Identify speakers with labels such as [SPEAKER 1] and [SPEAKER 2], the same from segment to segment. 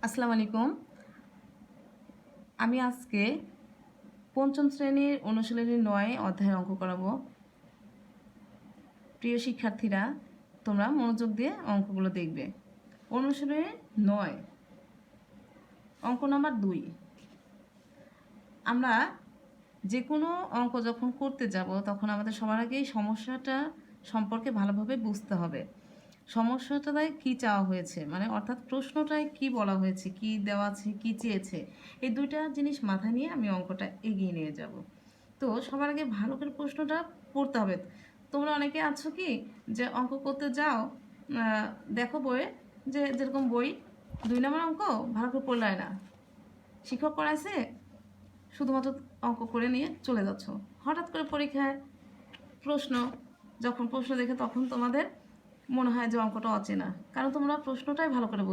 [SPEAKER 1] আসসালামু আলাইকুম। আমি আজকে পঞ্চম শ্রেণীর অনুশীলনী ৯ অধ্যায়ের অঙ্ক করাবো। প্রিয় শিক্ষার্থীরা, তোমরা মনোযোগ দিয়ে অঙ্কগুলো দেখবে। অনুশীলনী ৯, অঙ্ক নাম্বার ২। আমরা যে কোনো অঙ্ক যখন করতে যাব তখন আমাদের সবার আগে এই সমস্যাটা সম্পর্কে ভালোভাবে বুঝতে হবে। সমস্যাটায় কী চাওয়া হয়েছে, মানে অর্থাৎ প্রশ্নটায় কি বলা হয়েছে, কি দেওয়া আছে, কি চেয়েছে, এই দুইটা জিনিস মাথায় নিয়ে আমি অঙ্কটা এগিয়ে নিয়ে যাব। তো সবার আগে ভালো করে প্রশ্নটা পড়তে হবে। তোমরা অনেকে আছো কি যে অঙ্ক করতে যাও, দেখো বইয়ে যে যেরকম বই ২ নম্বর অঙ্ক ভালো করে পড়লে না, শিক্ষক পড়াইছে শুধুমাত্র অঙ্ক করে নিয়ে চলে যাচ্ছ। হঠাৎ করে পরীক্ষায় প্রশ্ন দেখে তখন তোমাদের মনে হয় যে অঙ্কটা অচেনা, কারণ তোমরা প্রশ্নটাই ভালো করে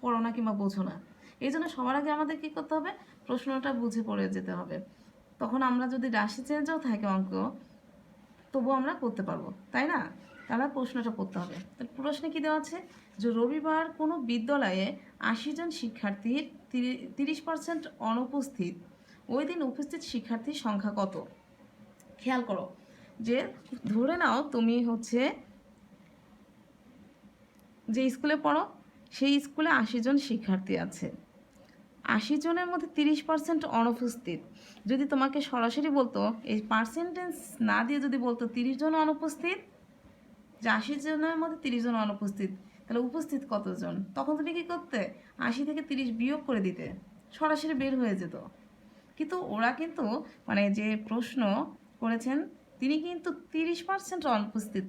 [SPEAKER 1] পড়ো না কিংবা বোঝো না। এই জন্য সবার আগে আমাদের কী করতে হবে, প্রশ্নটা বুঝে পড়ে যেতে হবে। তখন আমরা যদি রাশি চেঞ্জও থাকে অঙ্ক, তবুও আমরা করতে পারবো, তাই না? তাহলে প্রশ্নটা করতে হবে। তো প্রশ্নে কী দেওয়া আছে যে রবিবার কোনো বিদ্যালয়ে ৮০ জন শিক্ষার্থীর ৩০% অনুপস্থিত, ওই দিন উপস্থিত শিক্ষার্থীর সংখ্যা কত? খেয়াল করো যে ধরে নাও তুমি যে স্কুলে পড়ো সেই স্কুলে ৮০ জন শিক্ষার্থী আছে, ৮০ জনের মধ্যে ৩০% অনুপস্থিত। যদি তোমাকে সরাসরি বলতো, এই পার্সেন্টেজ না দিয়ে যদি বলতো ৩০ জন অনুপস্থিত, যে ৮০ জনের মধ্যে ৩০ জন অনুপস্থিত, তাহলে উপস্থিত কতজন, তখন তুমি কী করতে? ৮০ থেকে ৩০ বিয়োগ করে দিতে, সরাসরি বের হয়ে যেত। কিন্তু ওরা কিন্তু মানে যে প্রশ্ন করেছেন তিনি কিন্তু ৩০% অনুপস্থিত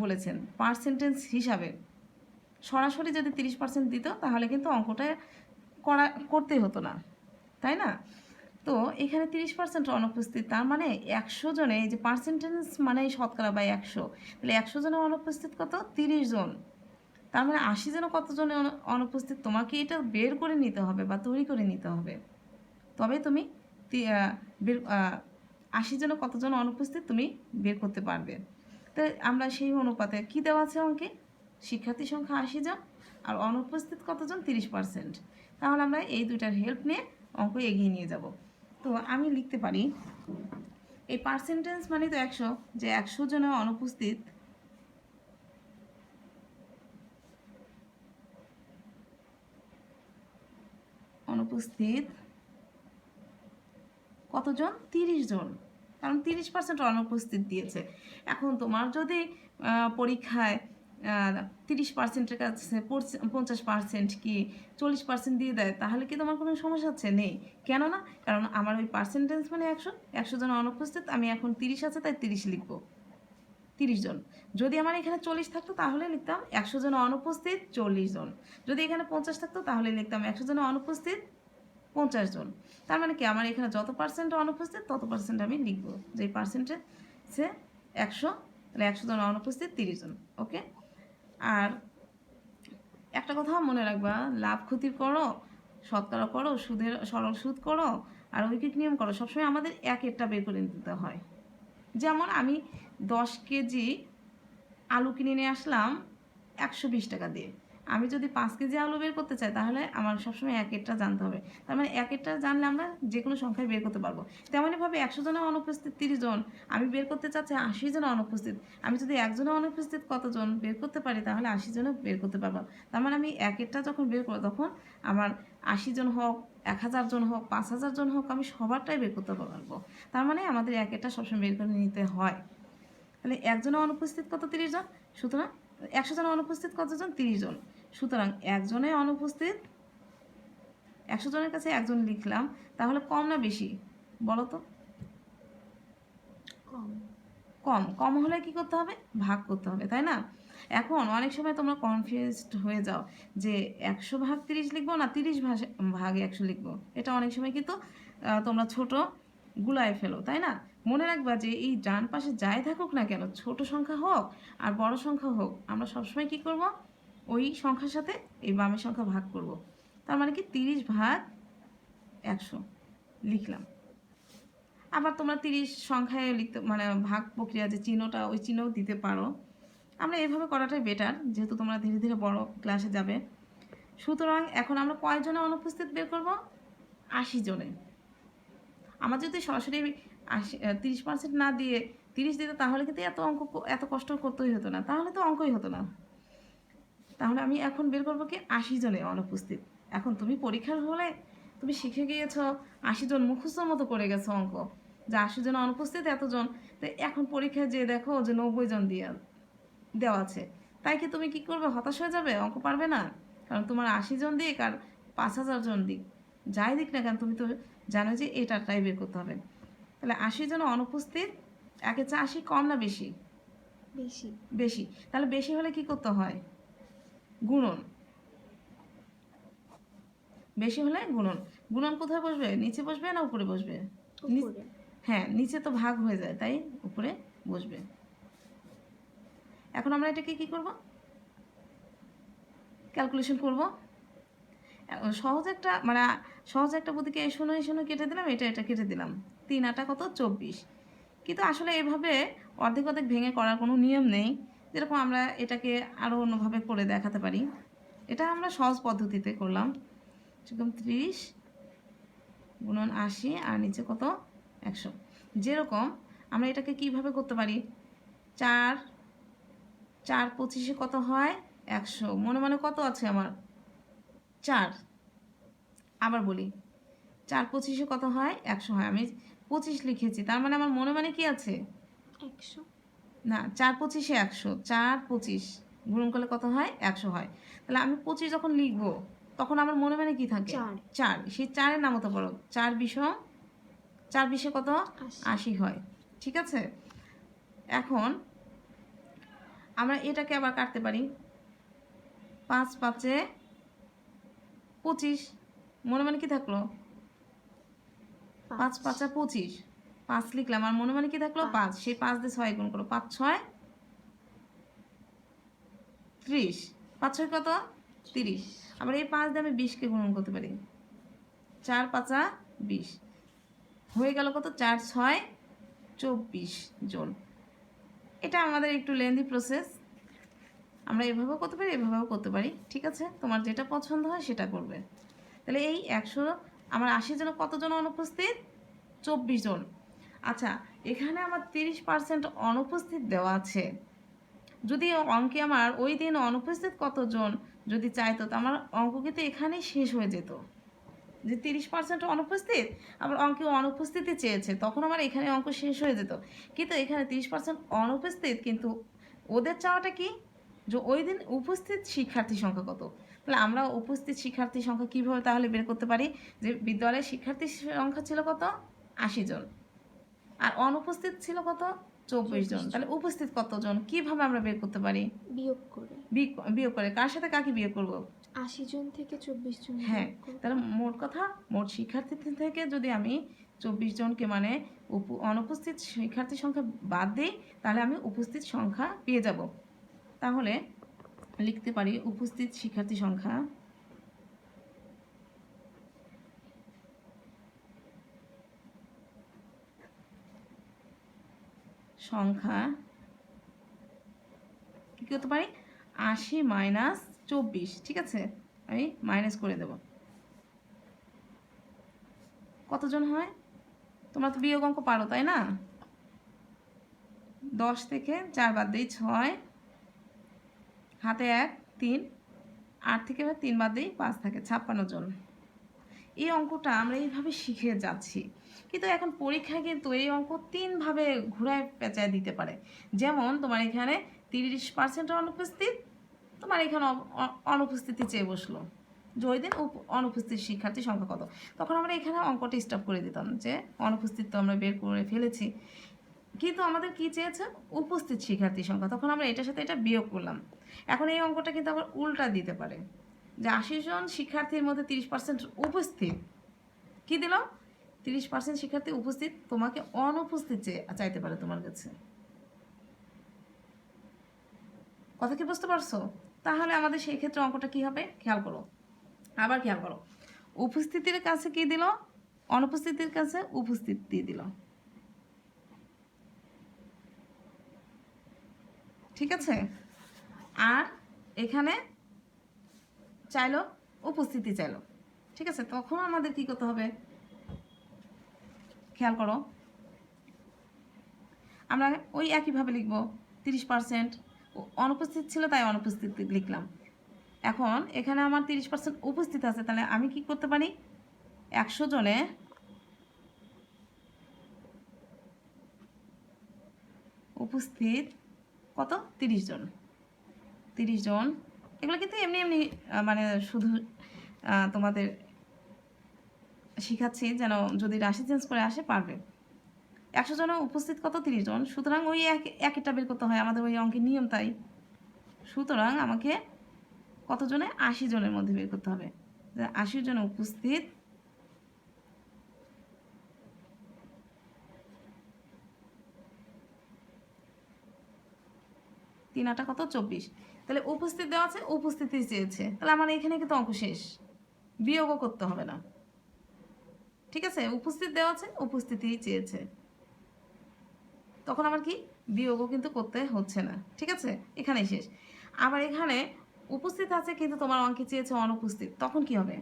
[SPEAKER 1] বলেছেন পার্সেন্টেজ হিসাবে। সরাসরি যদি ৩০% দিত তাহলে কিন্তু অঙ্কটা করতেই হতো না, তাই না? তো এখানে 30% অনুপস্থিত, তার মানে 100 জনে, এই যে পার্সেন্টেজ মানে শতকরা বা 100, তাহলে 100 জনে অনুপস্থিত কত? 30 জন। তার মানে 80 জনে কতজনে অনুপস্থিত, তোমাকে এটা বের করে নিতে হবে বা তৈরি করে নিতে হবে, তবে তুমি 80 জনে কতজন অনুপস্থিত তুমি বের করতে পারবে। তো আমরা সেই অনুপাতে কী দেওয়া আছে অঙ্কে, শিক্ষার্থী সংখ্যা 80 জন আর অনুপস্থিত কতজন? 30%। তাহলে আমরা এই দুইটার হেল্প নিয়ে অঙ্ক এগিয়ে নিয়ে যাব। তো আমি লিখতে পারি, এই পার্সেন্টেজ মানে তো 100, যে 100 জনের অনুপস্থিত কতজন? 30 জন, কারণ 30% অনুপস্থিত দিয়েছে। এখন তোমার যদি পরীক্ষায় 30%-এর কাছে 50% কি 40% দিয়ে দেয়, তাহলে কি তোমার কোনো সমস্যা আছে? নেই। কেন না? কারণ আমার ওই পার্সেন্টেজ মানে 100 জন অনুপস্থিত, আমি এখন 30 আছে তাই 30 লিখব, 30 জন। যদি আমার এখানে 40 থাকতো তাহলে লিখতাম 100 জন অনুপস্থিত 40 জন। যদি এখানে 50 থাকতো তাহলে লিখতাম 100 জন অনুপস্থিত 50 জন। তার মানে কি, আমার এখানে যত পার্সেন্ট অনুপস্থিত তত পার্সেন্ট আমি লিখবো, যে পার্সেন্টেজ সে 100, তাহলে 100 জন অনুপস্থিত 30 জন। ওকে। আর একটা কথা মনে রাখবা, লাভ ক্ষতির করো, শতকরা করো, সুদের সরল সুদ করো, আর ঐকিক নিয়ম করো, সবসময় আমাদের এক একটা বের করে নিতে হয়। যেমন আমি 10 কেজি আলু কিনে নিয়ে আসলাম 120 টাকা দিয়ে, আমি যদি 5 কেজি আলু বের করতে চাই তাহলে আমার সবসময় এক একটা জানতে হবে। তার মানে এক একটা জানলে আমরা যে কোনো সংখ্যায় বের করতে পারবো। তেমনইভাবে 100 জনের অনুপস্থিত 30 জন, আমি বের করতে চাচ্ছি 80 জন অনুপস্থিত, আমি যদি একজনের অনুপস্থিত কতজন বের করতে পারি তাহলে 80 জনও বের করতে পারবো। তার মানে আমি এক একটা যখন বের করবো তখন আমার 80 জন হোক, 1000 জন হোক, 5000 জন হোক, আমি সবারটাই বের করতে পারবো। তার মানে আমাদের এক একটা সবসময় বের করে নিতে হয়। তাহলে একজনের অনুপস্থিত কত? 30 জন। সুতরাং 100 জনের অনুপস্থিত কতজন? 30 জন। সুতরাং একজনের অনুপস্থিত, 100 জনের কাছে একজন লিখলাম, তাহলে কম না বেশি বলো তো? কম। কম। কম হলে কি করতে হবে? ভাগ করতে হবে, তাই না? এখন অনেক সময় তোমরা কনফিউজড হয়ে যাও যে 100 ভাগ 30 লিখবো না 30 ভাগে 100 লিখবো। এটা অনেক সময় কিন্তু তোমরা ছোট গুলায় ফেলো, তাই না? মনে রাখবা যে এই ডান পাশে যাই থাকুক না কেন, ছোট সংখ্যা হোক আর বড় সংখ্যা হোক, আমরা সবসময় কি করব? ওই সংখ্যার সাথে এই বামের সংখ্যা ভাগ করব। তার মানে কি 30 ভাগ 100 লিখলাম। আবার তোমরা 30 সংখ্যায় লিখতে, মানে ভাগ প্রক্রিয়া যে চিহ্নটা, ওই চিহ্নও দিতে পারো। আমরা এভাবে করাটাই বেটার, যেহেতু তোমরা ধীরে ধীরে বড় ক্লাসে যাবে। সুতরাং এখন আমরা কয়জনে অনুপস্থিত বের করব? 80 জনে। আমার যদি সরাসরি 30% না দিয়ে 30 দিত, তাহলে কিন্তু এত কষ্ট করতেই হতো না, তাহলে তো অঙ্কই হতো না। তাহলে আমি এখন বের করবো কি 80 জনে অনুপস্থিত। এখন তুমি পরীক্ষার হলে তুমি শিখে গিয়েছো, 80 জন মুখস্থ মতো করে গেছো অঙ্ক, যে 80 জন অনুপস্থিত এতজন। তো এখন পরীক্ষায় যে দেখো যে 90 জন দেওয়া আছে, তাই কি তুমি কি করবে? হতাশ হয়ে যাবে, অঙ্ক পারবে না? কারণ তোমার 80 জন দিক আর 5000 জন দিক, যাই দিক না কেন, তুমি তো জানো যে এটাটাই বের করতে হবে। তাহলে 80 জন অনুপস্থিত, একে 80 কম না বেশি?
[SPEAKER 2] বেশি।
[SPEAKER 1] বেশি। তাহলে বেশি হলে কি করতে হয়? গুণন। বেশি হলে গুণন। গুণন কোথায় বসবে? নিচে বসবে না উপরে বসবে?
[SPEAKER 2] উপরে।
[SPEAKER 1] হ্যাঁ, নিচে তো ভাগ হয়ে যায়, তাই উপরে বসবে। এখন আমরা এটাকে কি করব? ক্যালকুলেশন করব। সহজ একটা বুদ্ধিকে এই শূন্য কেটে দিলাম, এটা কেটে দিলাম। 3 8 কত? 24। কিন্তু আসলে এভাবে অর্ধেক অর্ধেক ভেঙে করার কোনো নিয়ম নেই। যেরকম আমরা এটাকে আরও অন্যভাবে করে দেখাতে পারি। এটা আমরা সহজ পদ্ধতিতে করলাম। সেরকম 30 গুণন 80 আর নিচে কত? 100। যেরকম আমরা এটাকে কিভাবে করতে পারি? 4 4 25-এ কত হয়? 100। মনে মনে কত আছে আমার? 4। আবার বলি, 4 25-এ কত হয়? 100 হয়। আমি 25 লিখেছি, তার মানে আমার মনে মানে কি আছে?
[SPEAKER 2] 100
[SPEAKER 1] না, 4 25-এ 100, 4 25 গুণন করলে কত হয়? 100 হয়। তাহলে আমি 25 যখন লিখবো, তখন আমার মনে মানে কি থাকে? 4। সেই 4-এর নাম তো পড়ো। 4 20 কত? 80 হয়। ঠিক আছে? এখন আমরা এটাকে আবার কাটতে পারি। 5 5-এ 25, মনে মানে কি থাকলো? 5 5 25, 5 লিখলাম, আর মনে মানে কি থাকলো? 5। সেই 5 দিয়ে 6 গুণ করো, 5 6 30, 5 6 কত? 30। আবার এই 5 দিয়ে আমি 20-কে গুণন করতে পারি। 4 5 20 হয়ে গেল কত? 4 6 24 জন। এটা আমাদের একটু লেন্দি প্রসেস। আমরা এভাবেও করতে পারি, এভাবেও করতে পারি। ঠিক আছে, তোমার যেটা পছন্দ হয় সেটা করবে। তাহলে এই 100 আমার 80 জন কতজন অনুপস্থিত? 24 জন। আচ্ছা, এখানে আমার 30% অনুপস্থিত দেওয়া আছে। যদি অঙ্কে আমার ওই দিন অনুপস্থিত কতজন যদি চাইতো, তো আমার অঙ্ক কিন্তু এখানেই শেষ হয়ে যেত। যে 30% অনুপস্থিত, আবার অঙ্কে অনুপস্থিতি চেয়েছে, তখন আমার এখানে অঙ্ক শেষ হয়ে যেত। কিন্তু এখানে 30% অনুপস্থিত, কিন্তু ওদের চাওয়াটা কি? যে ওই দিন উপস্থিত শিক্ষার্থী সংখ্যা কত। তাহলে আমরা উপস্থিত শিক্ষার্থী সংখ্যা কীভাবে তাহলে বের করতে পারি? যে বিদ্যালয়ের শিক্ষার্থী সংখ্যা ছিল কত? 80 জন। আর অনুপস্থিত ছিল কত? 24 জন। তাহলে উপস্থিত কতজন কীভাবে আমরা বের করতে পারি?
[SPEAKER 2] বিয়োগ করে।
[SPEAKER 1] বিয়োগ করে। কার সাথে কাকে বিয়োগ করব?
[SPEAKER 2] 80 জন থেকে 24 জন।
[SPEAKER 1] হ্যাঁ, তাহলে মোট শিক্ষার্থী থেকে যদি আমি 24 জনকে মানে অনুপস্থিত শিক্ষার্থী সংখ্যা বাদ দিই, তাহলে আমি উপস্থিত সংখ্যা পেয়ে যাব। তাহলে লিখতে পারি উপস্থিত শিক্ষার্থী সংখ্যা কি করতে পারি? 80 মাইনাস 24। ঠিক আছে, আমি মাইনাস করে দেব। কতজন হয়? তোমরা তো বিয়োগ অঙ্ক পারো, তাই না? 10 থেকে 4 বাদ দিই 6, হাতে 1 3, 8 থেকে 3 বাদ দিই 5 থাকে 56 জন। এই অঙ্কটা আমরা এইভাবে শিখে যাচ্ছি, কিন্তু এখন পরীক্ষায় কিন্তু এই অঙ্ক 3 ভাবে ঘুরায় পেঁচায় দিতে পারে। যেমন তোমার এখানে 30% অনুপস্থিত, তোমার এখানে অনুপস্থিতি চেয়ে বসলো যে ওই দিন অনুপস্থিত শিক্ষার্থী সংখ্যা কত। তখন আমরা এখানে অঙ্কটা স্টপ করে দিতাম যে অনুপস্থিত তো আমরা বের করে ফেলেছি, কিন্তু আমাদের কি চেয়েছে? উপস্থিত শিক্ষার্থী সংখ্যা। তখন আমরা এটার সাথে এটা বিয়োগ করলাম। এখন এই অঙ্কটা কিন্তু আবার উল্টা দিতে পারে, যে 80 জন শিক্ষার্থীর মধ্যে 30% উপস্থিত। কি দিল? 30% শিক্ষার্থী উপস্থিত, তোমাকে অনুপস্থিত চাইতে পারে তোমার কাছে। কথা কি বুঝতে পারছো? তাহলে আমাদের সেই ক্ষেত্রে অঙ্কটা কি হবে? খেয়াল করো, আবার খেয়াল করো। উপস্থিতির কাছে কি দিল? অনুপস্থিতির কাছে উপস্থিত দিয়ে দিল। ঠিক আছে, আর এখানে চাইলো উপস্থিতি চাইলো, ঠিক আছে? তখন আমাদের কি করতে হবে খেয়াল করো, আমরা ওই একইভাবে লিখব 30% অনুপস্থিত ছিল তাই অনুপস্থিত লিখলাম। এখন এখানে আমার 30% উপস্থিত আছে, তাহলে আমি কি করতে পারি 100 জনে উপস্থিত কত 30 জন, 30 জন। এগুলো কিন্তু এমনি এমনি মানে শুধু তোমাদের শিখাচ্ছি যেন যদি রাশি চেঞ্জ করে আসে পারবে। 100 জনে উপস্থিত কত 30 জন, সুতরাং ওই একটা বের করতে হয়, আমাদের ওই অঙ্কের নিয়ম তাই। সুতরাং আমাকে কত জনে 80 জনের মধ্যে বের করতে হবে, 80 জন উপস্থিত তিন আটা কত 24। তাহলে উপস্থিত দেওয়া আছে, উপস্থিতি চেয়েছে, তাহলে আমার এখানে কিন্তু অঙ্ক শেষ, বিয়োগও করতে হবে না, ঠিক আছে? উপস্থিত দেওয়া আছে, উপস্থিতি চেয়েছে, তখন আমার কি বিয়োগও কিন্তু করতে হচ্ছে না, ঠিক আছে? এখানেই শেষ। আবার এখানে উপস্থিত আছে কিন্তু তোমার অঙ্কে চেয়েছে অনুপস্থিত, তখন কি হবে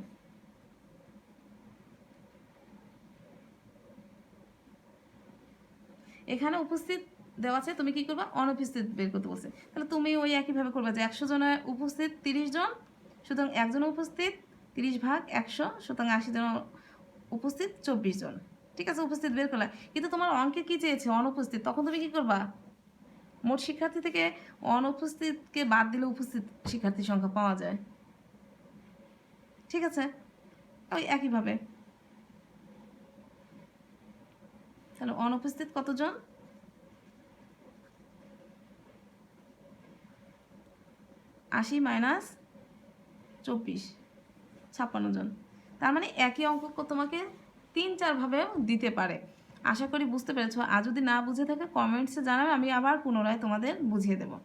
[SPEAKER 1] এখানে উপস্থিত দেওয়া আছে, তুমি কি করবা অনুপস্থিত বের করতে বলছে, তাহলে তুমি ওই একইভাবে করবে যে 100 জনে উপস্থিত 30 জন, সুতরাং একজন উপস্থিত 30 ভাগ 100, সুতরাং 80 জন উপস্থিত 24 জন, ঠিক আছে? উপস্থিত বের করলা, কিন্তু তোমার অঙ্কে কি চেয়েছে অনুপস্থিত, তখন তুমি কি করবা মোট শিক্ষার্থী থেকে অনুপস্থিতকে বাদ দিলে উপস্থিত শিক্ষার্থীর সংখ্যা পাওয়া যায়, ঠিক আছে? ওই একইভাবে তাহলে অনুপস্থিত কতজন 80 মাইনাস 24, 56 জন। তার মানে একই অঙ্ক তোমাকে 3-4 ভাবেও দিতে পারে। আশা করি বুঝতে পেরেছো। আর যদি না বুঝে থাকে কমেন্টসে জানাবে, আমি আবার পুনরায় তোমাদের বুঝিয়ে দেবো।